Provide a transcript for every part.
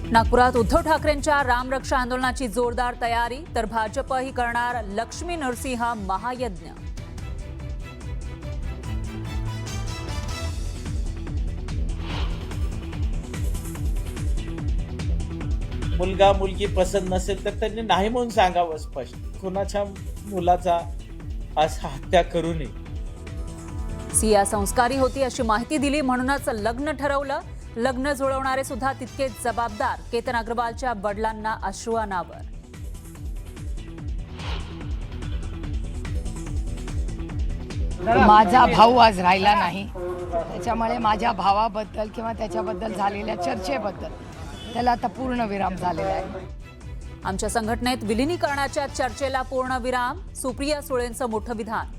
नागपुरात उद्धव ठाकरेंच्या रामरक्षा आंदोलनाची जोरदार तयारी, तर भाजपही करणार लक्ष्मी नरसिंह महायज्ञ. मुलगा मुलगी पसंत नसेल तर त्यांनी नाही म्हणून सांगावं स्पष्ट. कुणाच्या मुलाचा असं हत्या करू नये. सिया संस्कारी होती अशी माहिती दिली म्हणूनच लग्न ठरवलं. लग्न जुळवणारे सुद्धा तितकेच जबाबदार. केतन अग्रवालच्या वडिलांना अश्रू अनावर. माझा भाऊ आज राहिला नाही, त्याच्यामुळे माझ्या भावाबद्दल किंवा त्याच्याबद्दल झालेल्या चर्चेबद्दल त्याला आता पूर्ण विराम झालेला आहे. आमच्या संघटनेत विलिनीकरणाच्या चर्चेला पूर्ण विराम. सुप्रिया सुळेंचं मोठं विधान.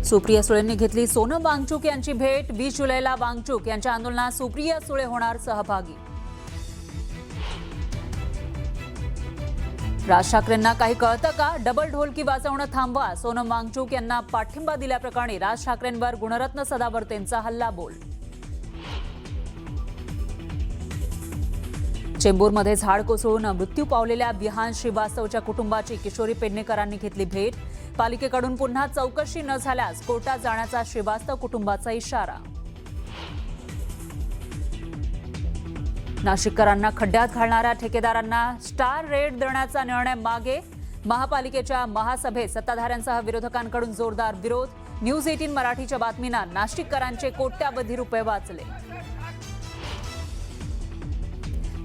सुप्रिया सुळेंनी घेतली सोनम वांगचूक यांची भेट. 20 जुलैला वांगचूक यांच्या आंदोलनात सुप्रिया सुळे होणार सहभागी. राज ठाकरेंना काही कळतं का? डबल ढोलकी वाजवणं थांबवा. सोनम वांगचूक यांना पाठिंबा दिल्याप्रकरणी राज ठाकरेंवर गुणरत्न सदावर्तेंचा हल्लाबोल. चेंबूरमध्ये झाड कोसळून मृत्यू पावलेल्या विहान श्रीवास्तवच्या कुटुंबाची किशोरी पेडणेकरांनी घेतली भेट. पालिकेकडून पुन्हा चौकशी न झाल्यास कोर्टात जाण्याचा श्रीवास्तव कुटुंबाचा इशारा. नाशिककरांना खड्ड्यात घालणाऱ्या ठेकेदारांना स्टार रेट देण्याचा निर्णय मागे. महापालिकेच्या महासभेत सत्ताधाऱ्यांसह विरोधकांकडून जोरदार विरोध. न्यूज 18 मराठीच्या बातमीनं नाशिककरांचे कोट्यावधी रुपये वाचले.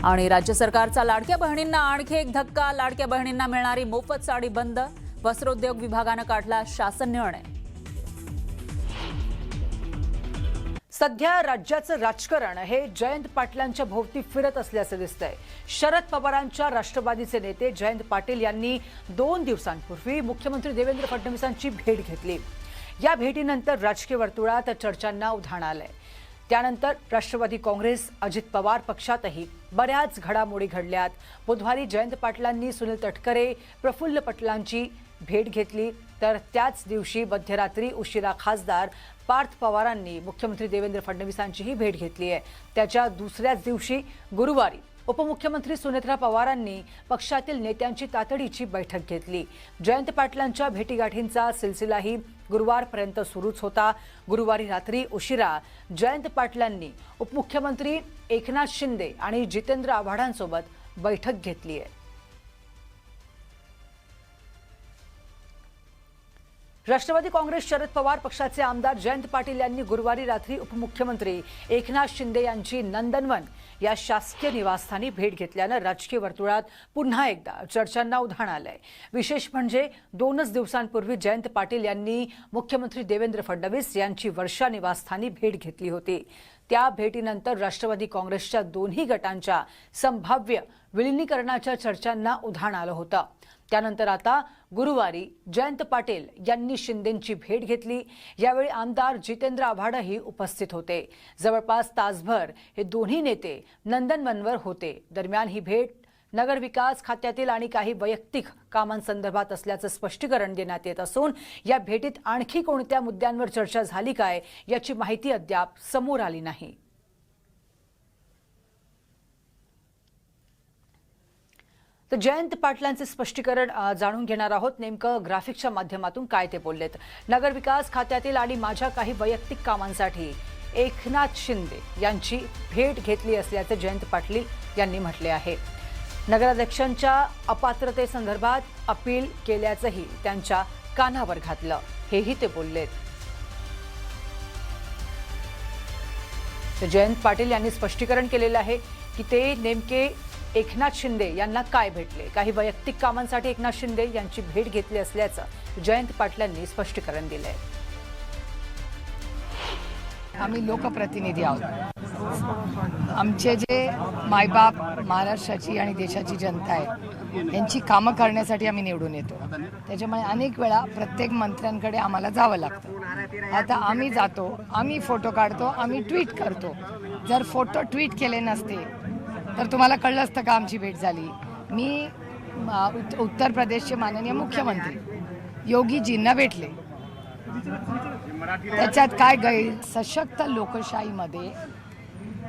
आणि राज्य सरकारचा लाडक्या बहिणींना आणखी एक धक्का. लाडक्या बहिणींना मिळणारी मोफत साडी बंद. वस्त्रोद्योग विभागानं काढला शासन निर्णय. सध्या राज्याचं राजकारण हे जयंत पाटलांच्या भोवती फिरत असल्याचं दिसतंय. शरद पवारांच्या राष्ट्रवादीचे नेते जयंत पाटील यांनी 2 दिवसांपूर्वी मुख्यमंत्री देवेंद्र फडणवीसांची भेट घेतली. या भेटीनंतर राजकीय वर्तुळात चर्चांना उधाण आलंय. त्यानंतर राष्ट्रवादी काँग्रेस, अजित पवार पक्षातही बऱ्याच घडामोडी घडल्यात. बुधवारी जयंत पाटलांनी सुनील तटकरे, प्रफुल्ल पटलांची भेट घेतली, तर त्याच दिवशी मध्यरात्री उशिरा खासदार पार्थ पवारांनी मुख्यमंत्री देवेंद्र फडणवीसांचीही भेट घेतली आहे. त्याच्या दुसऱ्याच दिवशी गुरुवारी उपमुख्यमंत्री सुनेत्रा पवारांनी पक्षातील नेत्यांची तातडीची बैठक घेतली. जयंत पाटलांच्या भेटीगाठींचा सिलसिलाही गुरुवारपर्यंत सुरूच होता. गुरुवारी रात्री उशिरा जयंत पाटलांनी उपमुख्यमंत्री एकनाथ शिंदे आणि जितेंद्र आव्हाडांसोबत बैठक घेतली आहे. राष्ट्रवादी काँग्रेस शरद पवार पक्षाचे आमदार जयंत पाटील यांनी गुरुवारी रात्री उपमुख्यमंत्री एकनाथ शिंदे यांची नंदनवन या शासकीय निवासस्थानी भेट घेतल्यानं राजकीय वर्तुळात पुन्हा एकदा चर्चांना उधाण आलंय. विशेष म्हणजे 2च दिवसांपूर्वी जयंत पाटील यांनी मुख्यमंत्री देवेंद्र फडणवीस यांची वर्षा निवासस्थानी भेट घेतली होती. त्या भेटीनंतर राष्ट्रवादी काँग्रेसच्या दोन्ही गटांच्या संभाव्य विलिनीकरणाच्या चर्चांना उधाण आलं होतं. त्यानंतर आता गुरुवारी जयंत पाटील यांनी शिंदेंची भेट घेतली. यावेळी आमदार जितेंद्र आव्हाडही उपस्थित होते. जवळपास तासभर हे दोन्ही नेते नंदनवनवर होते. दरम्यान ही भेट नगरविकास खात्यातील आणि काही वैयक्तिक कामांसंदर्भात असल्याचं स्पष्टीकरण देण्यात येत असून या भेटीत आणखी कोणत्या मुद्द्यांवर चर्चा झाली काय याची माहिती अद्याप समोर आली नाही. तर जयंत पाटलांचे स्पष्टीकरण जाणून घेणार आहोत. नेमकं ग्राफिकच्या माध्यमातून काय ते बोललेत. नगरविकास खात्यातील आणि माझ्या काही वैयक्तिक कामांसाठी एकनाथ शिंदे यांची भेट घेतली असल्याचे जयंत पाटील यांनी म्हटले आहे. नगराध्यक्षांच्या अपात्रतेसंदर्भात अपील केल्याचंही त्यांच्या कानावर घातलं, हेही ते बोललेत. तर जयंत पाटील यांनी स्पष्टीकरण केलेलं आहे की ते नेमके एकनाथ शिंदे यांना काय भेटले. काही वैयक्तिक कामांसाठी एकनाथ शिंदे यांची भेट घेतली असल्याचं जयंत पाटलांनी स्पष्टीकरण दिलंय. आम्ही लोकप्रतिनिधी आहोत. आमचे जे मायबाप महाराष्ट्राची आणि देशाची जनता आहे यांची कामं करण्यासाठी आम्ही निवडून येतो. त्याच्यामुळे अनेक वेळा प्रत्येक मंत्र्यांकडे आम्हाला जावं लागतं. आता आम्ही जातो, आम्ही फोटो काढतो, आम्ही ट्विट करतो. जर फोटो ट्विट केले नसते तर तुम्हाला कळलं असतं का आमची भेट झाली. मी उत्तर प्रदेशचे माननीय मुख्यमंत्री योगीजींना भेटले. त्याच्यात काय गैर सशक्त लोकशाहीमध्ये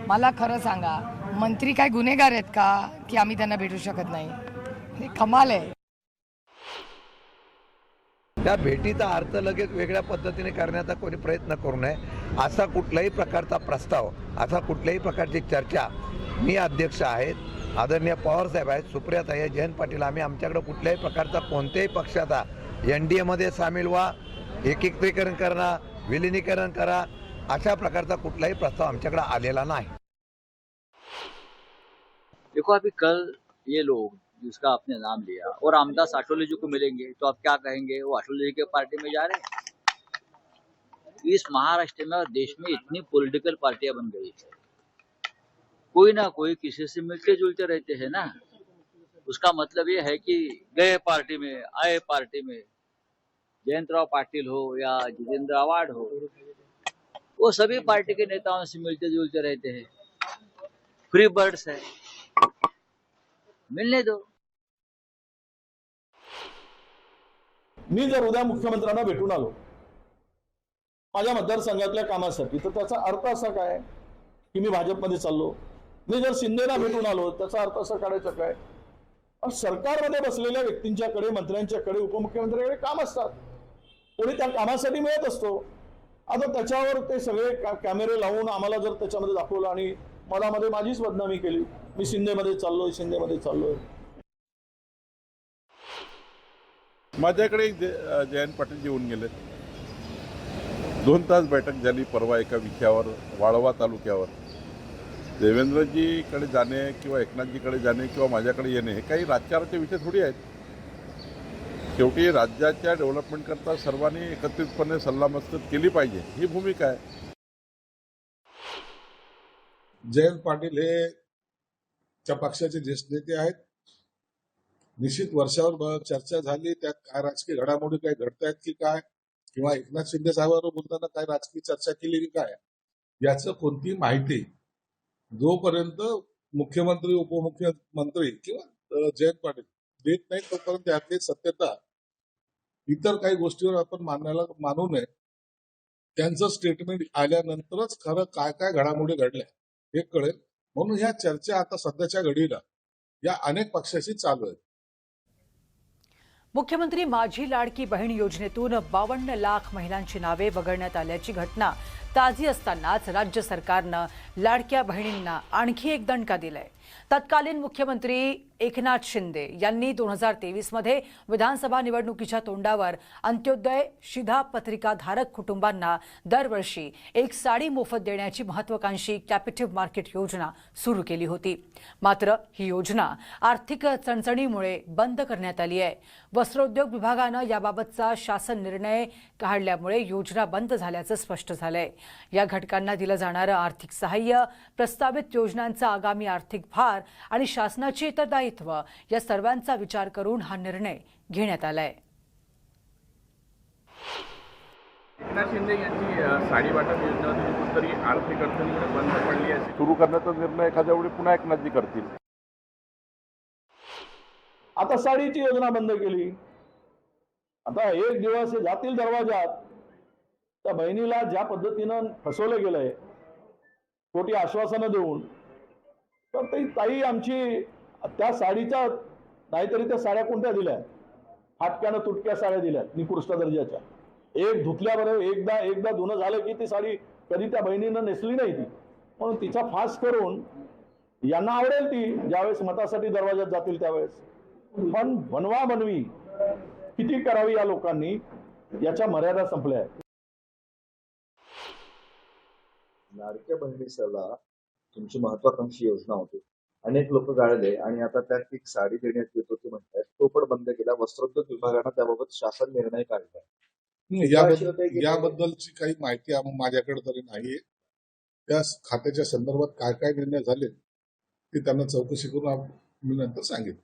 मला खरं सांगा, मंत्री काय गुन्हेगार आहेत का की आम्ही त्यांना भेटू शकत नाही? हे कमाल आहे. त्या भेटीचा अर्थ लगेच वेगळ्या पद्धतीने करण्याचा कोणी प्रयत्न करू नये. असा कुठल्याही प्रकारचा प्रस्ताव, असा कुठल्याही प्रकारची चर्चा, मी अध्यक्ष आहेत, आदरणीय पवारसाहेब आहेत, सुप्रियाताई आहे, जयंत पाटील, आम्ही आमच्याकडे कुठल्याही प्रकारचा कोणत्याही पक्षाचा NDAमध्ये सामील व्हा, एकीकरण करा, विलिनीकरण करा, अशा प्रकारचा कुठलाही प्रस्ताव आमच्याकडे आलेला नाही. देखो अभी कल ये लोग जिसका आपने नाम लिया और रामदास आठवले जी को मिलेंगे तो आप क्या कहेंगे? वो आठवले जी के पार्टी में जा रहे हैं। इस महाराष्ट्र में और देश में इतनी पॉलिटिकल पार्टियां बन गई है, कोई ना कोई किसी से मिलते जुलते रहते हैं ना। उसका मतलब ये है कि गए पार्टी में आए पार्टी में, जयंतराव पाटिल हो या जितेंद्र आवाड हो, वो सभी पार्टी के नेताओं से मिलते जुलते रहते हैं, फ्री बर्ड्स है, मिलने दो। मी जर उद्या मुख्यमंत्र्यांना भेटून आलो माझ्या मतदारसंघातल्या कामासाठी, तर त्याचा अर्थ असा काय की मी भाजपमध्ये चाललो? मी जर शिंदेना भेटून आलो, त्याचा अर्थ असा काढायचा काय? सरकारमध्ये बसलेल्या व्यक्तींच्याकडे, मंत्र्यांच्याकडे, उपमुख्यमंत्र्यांकडे काम असतात, कोणी त्या कामासाठी मिळत असतो. आता त्याच्यावर ते सगळे कॅमेरे लावून आम्हाला जर त्याच्यामध्ये दाखवलं आणि मधामध्ये माझीच बदनामी केली, मी शिंदेमध्ये चाललोय. माझ्याकडे जयंत पाटील येऊन गेले. 2 तास बैठक झाली परवा एका विषयावर, वाळवा तालुक्यावर. देवेंद्रजीकडे जाणे किंवा एकनाथजीकडे जाणे किंवा माझ्याकडे येणे हे काही राजकारणाचे विषय थोडी आहेत. शेवटी राज्याच्या डेव्हलपमेंटकरता सर्वांनी एकत्रितपणे सल्लामसलत केली पाहिजे, ही भूमिका आहे. जयंत पाटील हे त्या पक्षाचे ज्येष्ठ नेते आहेत. निश्चित वर्षावर चर्चा झाली, त्यात काय राजकीय घडामोडी काय घडतायत की काय, किंवा एकनाथ शिंदे साहेबांवर बोलताना काय राजकीय चर्चा केली की काय, याचं कोणतीही माहिती जोपर्यंत मुख्यमंत्री, उपमुख्यमंत्री किंवा जयंत पाटील देत नाही, तोपर्यंत यातली सत्यता इतर काही गोष्टीवर आपण मानू नये. त्यांचं स्टेटमेंट आल्यानंतरच खरं काय काय घडामोडी घडल्या हे कळेल. म्हणून ह्या चर्चा आता सध्याच्या घडीला या अनेक पक्षाशी चालू आहेत. मुख्यमंत्री माझी लाडकी बहीण योजनेतून 52 लाख महिलांची नावे वगळण्यात आल्याची घटना ताजी असतानाच राज्य सरकारनं लाडक्या बहिणींना आणखी एक दणका दिलाय. तत्कालीन मुख्यमंत्री एकनाथ शिंदे यांनी 2023 मध्ये विधानसभा निवडणुकीच्या तोंडावर अंत्योदय शिधापत्रिकाधारक कुटुंबांना दरवर्षी एक साडी मोफत देण्याची महत्त्वाकांक्षी कॅपिटिव्ह मार्केट योजना सुरू केली होती. मात्र ही योजना आर्थिक चणचणीमुळे बंद करण्यात आली आहे. वस्त्रोद्योग विभागानं याबाबतचा शासन निर्णय काढल्यामुळे योजना बंद झाल्याचं स्पष्ट झालंय. या घटकांना दिलं जाणारं आर्थिक सहाय्य, प्रस्तावित योजनांचा आगामी आर्थिक भार आणि शासनाची इतर दायित्व या सर्वांचा विचार करून हा निर्णय घेण्यात आलाय. एकनाथ शिंदे यांची साडी वाटप योजना होती, कुठेतरी आर्थिक अडचणीमुळे बंद पडली आहे. सुरू करण्याचा निर्णय एखाद्या वेळी पुन्हा एकनाथजी करतील. आता साडीची योजना बंद केली. आता एक दिवस हे जातील दरवाजात, त्या बहिणीला ज्या पद्धतीनं फसवलं गेलंय, खोटी आश्वासनं देऊन, तर ती ताई आमची त्या साडीचा नाहीतरी त्या साड्या कोणत्या दिल्या, फाटक्यानं तुटक्या साड्या दिल्या, निकृष्ट दर्जाच्या. एक धुतल्याबरोबर एकदा धुणं झालं की ती साडी कधी त्या बहिणीनं नेसली नाही ती, म्हणून तिचा फास करून यांना आवडेल ती ज्यावेळेस मतासाठी दरवाजात जातील त्यावेळेस. पण बनवा बनवी किती करावी या लोकांनी, याच्या मर्यादा संपल्या आहेत. लाडक्या बहिणीला तुमची महत्वाकांक्षी योजना होती, अनेक लोक गाळले आणि आता त्यात एक साडी देण्यात येत होती म्हणतात, तो पण बंद केला. वस्त्रोद्योग विभागानं त्याबाबत शासन निर्णय काढला. याबद्दलची काही माहिती माझ्याकडे तरी नाहीये. त्या खात्याच्या संदर्भात काय काय निर्णय झाले ते त्यांना चौकशी करून मी नंतर सांगितलं.